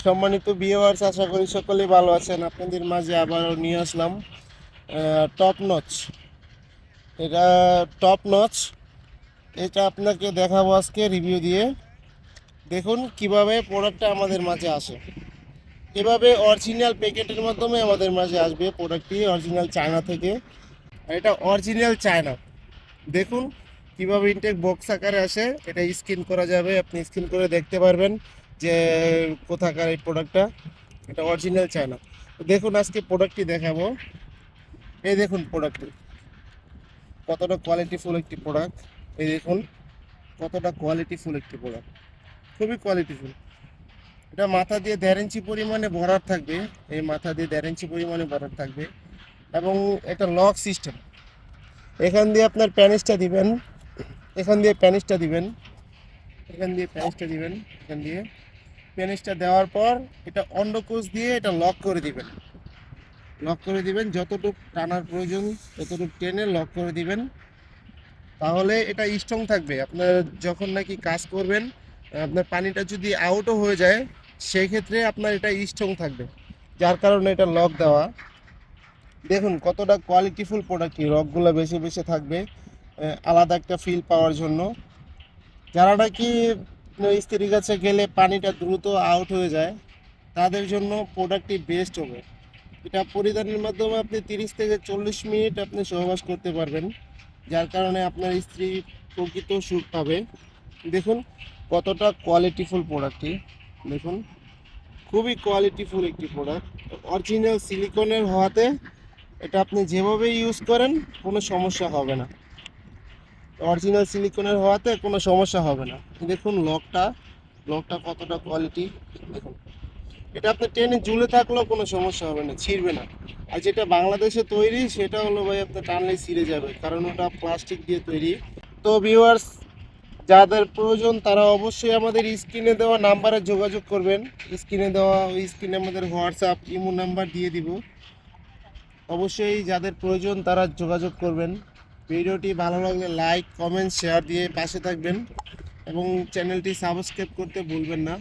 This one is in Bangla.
সম্মানিত ভিউয়ার্স, আশা করি সকলেই ভালো আছেন। আপনাদের মাঝে আবারও নিয়ে আসলাম টপ নচ। এটা টপ নচ, এটা আপনাকে দেখাবো আজকে রিভিউ দিয়ে। দেখুন কিভাবে প্রোডাক্টটা আমাদের মাঝে আসে। এভাবে অরিজিনাল প্যাকেটের মাধ্যমে আমাদের মাঝে আসবে প্রোডাক্টটি, অরিজিনাল চায়না থেকে। আর এটা অরিজিনাল চায়না। দেখুন কিভাবে ইনটেক বক্স আকারে আসে, এটা স্ক্যান করা যাবে, আপনি স্ক্যান করে দেখতে পারবেন যে কোথাকার এই প্রোডাক্টটা। এটা অরিজিনাল চায়না। দেখুন আজকে প্রোডাক্টটি দেখাবো। এই দেখুন প্রোডাক্টটি কতটা কোয়ালিটিফুল একটি প্রোডাক্ট। এই দেখুন কতটা কোয়ালিটিফুল একটি প্রোডাক্ট, খুবই কোয়ালিটিফুল। এটা মাথা দিয়ে 1.5 ইঞ্চি পরিমাণে ভরাট থাকবে। এই মাথা দিয়ে 1.5 ইঞ্চি পরিমাণে ভরাট থাকবে এবং এটা লক সিস্টেম। এখান দিয়ে আপনার প্যানিসটা দিবেন, এখান দিয়ে প্যানিসটা দিবেন, এখান দিয়ে প্যানিসটা দিবেন, এখান দিয়ে প্যানিসটা দেওয়ার পর এটা অন্ডকোষ দিয়ে এটা লক করে দিবেন। লক করে দিবেন, যতটুকু টানার প্রয়োজন ততটুকু টেনে লক করে দিবেন। তাহলে এটা স্ট্রং থাকবে। আপনার যখন নাকি কাজ করবেন, আপনার পানিটা যদি আউটও হয়ে যায়, সেই ক্ষেত্রে আপনার এটা স্ট্রং থাকবে, যার কারণে এটা লক দেওয়া। দেখুন কতটা কোয়ালিটিফুল প্রোডাক্টটি, রকগুলো বেশি বেশি থাকবে আলাদা একটা ফিল পাওয়ার জন্য। যারা নাকি স্ত্রীর কাছে গেলে পানিটা দ্রুত আউট হয়ে যায়, তাদের জন্য প্রোডাক্টটি বেস্ট হবে। এটা পরিধানের মাধ্যমে আপনি 30 থেকে 40 মিনিট আপনি সহবাস করতে পারবেন, যার কারণে আপনার স্ত্রী প্রকৃত সুখ পাবে। দেখুন কতটা কোয়ালিটিফুল প্রোডাক্টটি। দেখুন খুবই কোয়ালিটিফুল একটি প্রোডাক্ট, অরিজিনাল সিলিকনের হওয়াতে এটা আপনি যেভাবে ইউজ করেন কোনো সমস্যা হবে না। অরিজিনাল সিলিকনের হওয়াতে কোনো সমস্যা হবে না। দেখুন লকটা, লকটা কতটা কোয়ালিটি। দেখুন এটা আপনি টেনে ঝুলে থাকলেও কোনো সমস্যা হবে না, ছিঁড়বে না। আর যেটা বাংলাদেশে তৈরি সেটা হলো ভাই আপনার টানলে ছিঁড়ে যাবে, কারণ ওটা প্লাস্টিক দিয়ে তৈরি। তো ভিউয়ার্স, যাদের প্রয়োজন তারা অবশ্যই আমাদের স্ক্রিনে দেওয়া নাম্বারে যোগাযোগ করবেন। স্ক্রিনে দেওয়া ওই স্ক্রিনে আমাদের হোয়াটসঅ্যাপ ইমো নাম্বার দিয়ে দিব। অবশ্যই যাদের প্রয়োজন তারা যোগাযোগ করবেন। ভিডিওটি ভালো লাগলে লাইক কমেন্ট শেয়ার দিয়ে পাশে থাকবেন এবং চ্যানেলটি সাবস্ক্রাইব করতে ভুলবেন না।